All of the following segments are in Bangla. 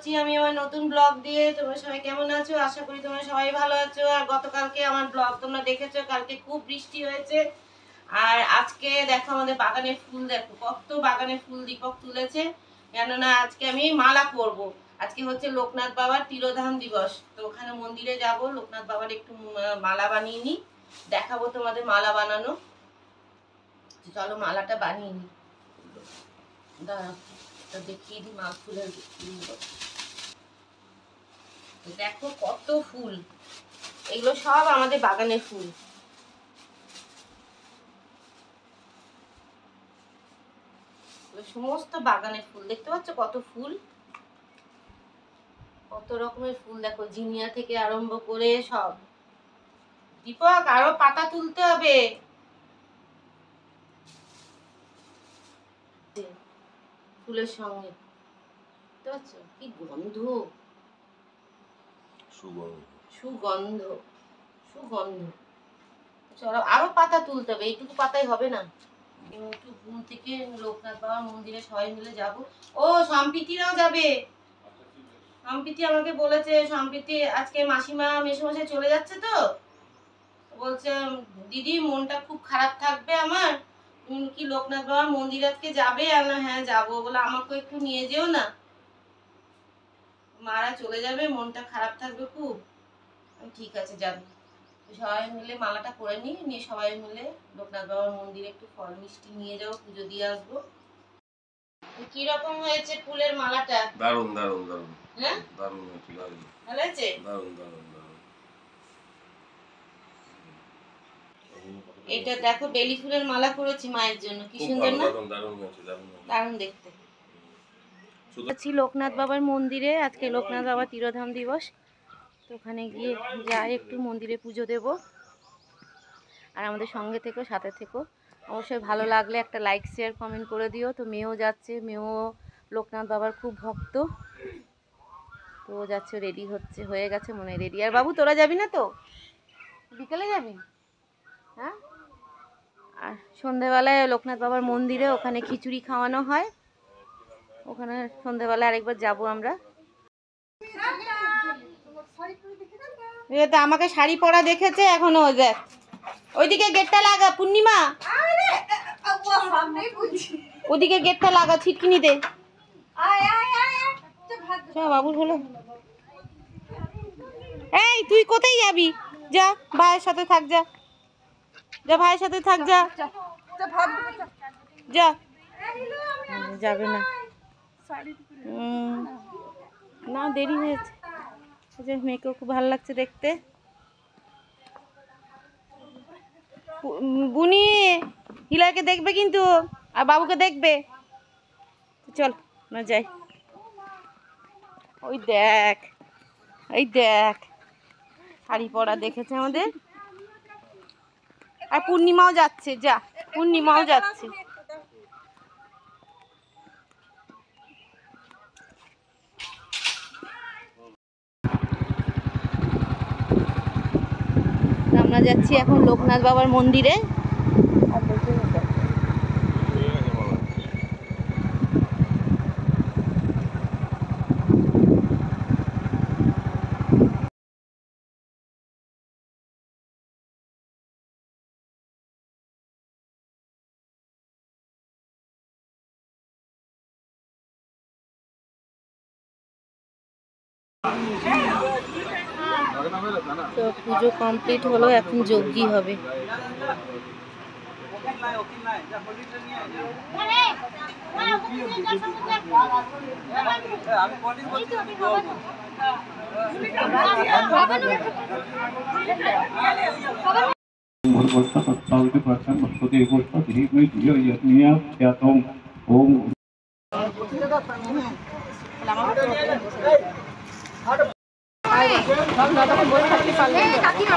করছি আমি আমার নতুন ব্লগ দিয়ে। তোমরা সবাই কেমন আছো? আশা করি তোমরা সবাই ভালো আছো। আর গতকালকে আমার ব্লগ তোমরা দেখেছো, কালকে খুব বৃষ্টি হয়েছে। আর আজকে দেখো আমাদের বাগানের ফুল, দেখো কত বাগানের ফুল দীপক তুলেছে। কেননা আজকে আমি মালা করব। আজকে হচ্ছে লোকনাথ বাবার তিরোধান দিবস, তো ওখানে মন্দিরে যাব, লোকনাথ বাবার একটু মালা বানিয়ে নিই, দেখাবো তোমাদের মালা বানানো। চলো মালাটা বানিয়ে নিই, দাঁড়াও দেখিয়ে দিই মা ফুলের। দেখো কত ফুল, এগুলো সব আমাদের বাগানের ফুল। সমস্ত বাগানের ফুল, দেখতে পাচ্ছ কত ফুল, কত রকমের ফুল। দেখো জিনিয়া থেকে আরম্ভ করে সব। দীপক আরো পাতা তুলতে হবে, ফুলের সঙ্গে। দেখতে পাচ্ছ কি গন্ধ, সুগন্ধ সুগন্ধ। চলো আরো পাতা তুলতে হবে, এইটুকু পাতাই হবে না। একটু ঘুম থেকে লোকনাথ বাবার মন্দিরে সবাই মিলে যাব। ও সম্প্রীতিরাও যাবে। সম্প্রীতি আমাকে বলেছে, সম্প্রীতি আজকে মাসিমা মেসোমশাই চলে যাচ্ছে, তো বলছে দিদি মনটা খুব খারাপ থাকবে আমার, তুমি কি লোকনাথ বাবার মন্দির আজকে যাবে? হ্যাঁ যাবো। বলে আমাকে একটু নিয়ে যেও না, মারা চলে যাবে, মনটা খারাপ থাকবে খুব। ঠিক আছে যাবো। সবাই মিলে মালাটা করে নিয়ে সবাই মিলে লোকনাথ বাবার মন্দিরে একটু ফল মিষ্টি নিয়ে যাবো, পুজো দিয়ে আসবো। কি রকম হয়েছে ফুলের মালাটা? দারুণ দারুণ দারুণ। হ্যাঁ দারুণ হয়েছে, দারুণ ভালো হয়েছে, দারুণ দারুণ দারুণ। এটা দেখো বেলি ফুলের মালা করেছি মায়ের জন্য, কি সুন্দর না? দারুণ দারুণ হয়েছে, দারুণ দারুণ দেখতে। আছি লোকনাথ বাবার মন্দিরে, আজকে লোকনাথ বাবার তিরোধাম দিবস, তো ওখানে গিয়ে যাই একটু মন্দিরে পুজো দেব। আর আমাদের সঙ্গে থেকো, সাথে থেকো। অবশ্যই ভালো লাগলে একটা লাইক শেয়ার কমেন্ট করে দিও। তো মেয়েও যাচ্ছে, মেয়েও লোকনাথ বাবার খুব ভক্ত, তো যাচ্ছে, রেডি হচ্ছে, হয়ে গেছে মনে হয় রেডি। আর বাবু তোরা যাবি না তো? বিকেলে যাবি? হ্যাঁ। আর সন্ধেবেলায় লোকনাথ বাবার মন্দিরে ওখানে খিচুড়ি খাওয়ানো হয়, ওখানে সন্ধেবেলায় আরেকবার যাব আমরা। আমাকে শাড়ি পরা দেখেছে এখনো, দেখ ওইদিকে গেটটা লাগা, পূর্ণিমা ওদিকে গেটটা লাগা, ছিটকিনি দে। বাবুর হলো। এই তুই কোথায় যাবি? যা ভাইয়ের সাথে থাক, যা যা ভাইয়ের সাথে থাক, যা যা। যাবে না, না দেরি হয়েছে। মেয়েকেও খুব ভালো লাগছে দেখতে। বুনি হিলাকে দেখবে কিন্তু, আর বাবুকে দেখবে। চল না যাই। ওই দেখ, ওই দেখ শাড়ি পরা দেখেছে আমাদের। আর পূর্ণিমাও যাচ্ছে, যা পূর্ণিমাও যাচ্ছে। আমরা যাচ্ছি এখন লোকনাথ বাবার মন্দিরে। তো পুজো কমপ্লিট হলো, এখন যজ্ঞই হবে।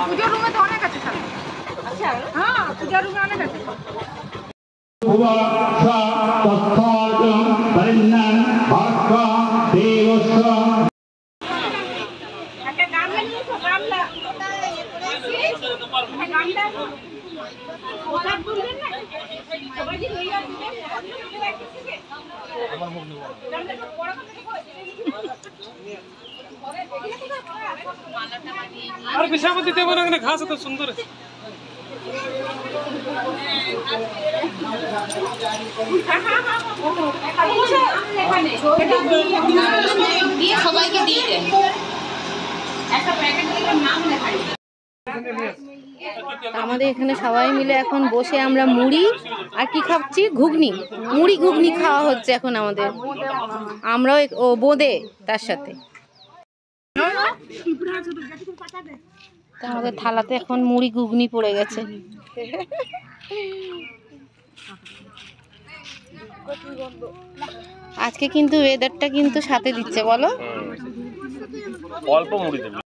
পুজোর রুমে তো অনেক আছে। হ্যাঁ পূজার রুমে অনেক আছে। আর বিছানা দিতে পারো না, ঘাস এত সুন্দর আছে। দিয়ে সবাইকে দিয়ে দেন একটা প্যাকেট দিয়ে নাম লেখাই। আমাদের এখানে সবাই মিলে এখন বসে আমরা মুড়ি আর কি খাচ্ছি, ঘুগনি, মুড়ি ঘুগনি খাওয়া হচ্ছে এখন আমাদের। আমরাও ও বোঁদে তার সাথে। তা আমাদের থালাতে এখন মুড়ি ঘুগনি পড়ে গেছে। আজকে কিন্তু ওয়েদারটা কিন্তু সাথে দিচ্ছে, বলো। অল্প মুড়ি দেবে।